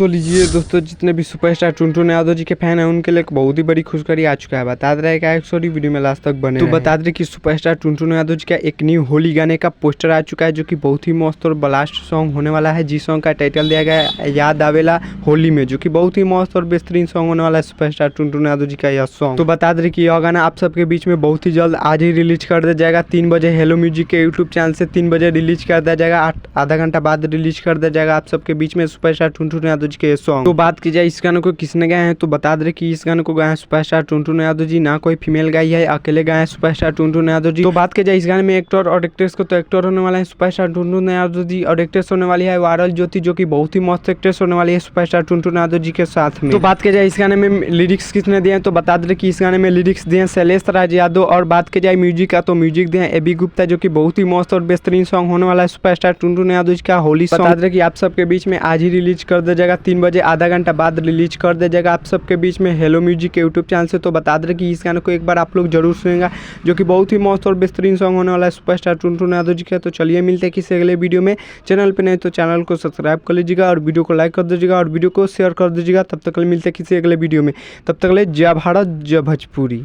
तो लीजिए दोस्तों, जितने भी सुपरस्टार टुनटुन यादव जी के फैन हैं उनके लिए एक बहुत ही बड़ी खुशखबरी आ चुका है। बता दे रहा है क्या, सॉरी वीडियो में लास्ट तक बने तो बता दे कि सुपरस्टार टुनटुन यादव जी का एक न्यू होली गाने का पोस्टर आ चुका है, जो कि बहुत ही मस्त और ब्लास्ट सॉन्ग होने वाला है। जिस सॉन्ग का टाइटल दिया गया है याद आवेला होली में, जो कि बहुत ही मस्त और बेहतरीन सॉन्ग होने वाला है सुपरस्टार टुनटुन यादव जी का यह सॉन्ग। तो बता दे कि यह गाना आप सबके बीच में बहुत ही जल्द आज ही रिलीज कर दिया जाएगा। 3 बजे हेलो म्यूजिक के यूट्यूब चैनल से 3 बजे रिलीज कर दिया जाएगा। आधा घंटा बाद रिलीज कर दिया जाएगा आप सबके बीच में सुपरस्टार टुनटुन यादव जी के सॉन्ग। तो बात की जाए इस गाने को किसने गाया है, तो बता दे कि इस गाने को गाया है सुपरस्टार टुनटुन यादव जी। ना कोई फीमेल गाई है, अकेले गाए हैं सुपरस्टार टुनटुन यादव जी। तो बात की जाए इस गाने में एक्टर और एक्ट्रेस को, तो एक्टर होने वाला है सुपरस्टार टुनटुन यादव जी और एक्ट्रेस होने वाली है वायरल ज्योति, जो कि बहुत ही मस्त एक्ट्रेस होने वाली है सुपरस्टार टुनटुन यादव जी के साथ में। तो बात की जाए इस गाने में लिरिक्स किसने दिए हैं, तो बता दे कि इस गाने में लिरिक्स दिए हैं शैलेश राज यादव। और बात की जाए म्यूजिक का, तो म्यूजिक दिए हैं एबी गुप्ता, जो कि बहुत ही मस्त और बेहतरीन सॉन्ग होने वाला है सुपरस्टार टुनटुन यादव जी का होली सॉन्ग। बता दे कि आप सबके बीच में आज ही रिलीज कर दिया जाएगा 3 बजे, आधा घंटा बाद रिलीज कर दिया जाएगा आप सबके बीच में हेलो म्यूजिक के यूट्यूब चैनल से। तो बता दे कि इस गाने को एक बार आप लोग जरूर सुनेगा, जो कि बहुत ही मस्त और बेहतरीन सॉन्ग होने वाला है सुपरस्टार टुनटुन यादव जी का। तो चलिए मिलते हैं किसी अगले वीडियो में। चैनल पे नहीं तो चैनल को सब्सक्राइब कर लीजिएगा और वीडियो को लाइक कर दीजिएगा और वीडियो को शेयर कर दीजिएगा। तब तक मिलते हैं किसी अगले वीडियो में। तब तक जय भारत जय भोजपुरी।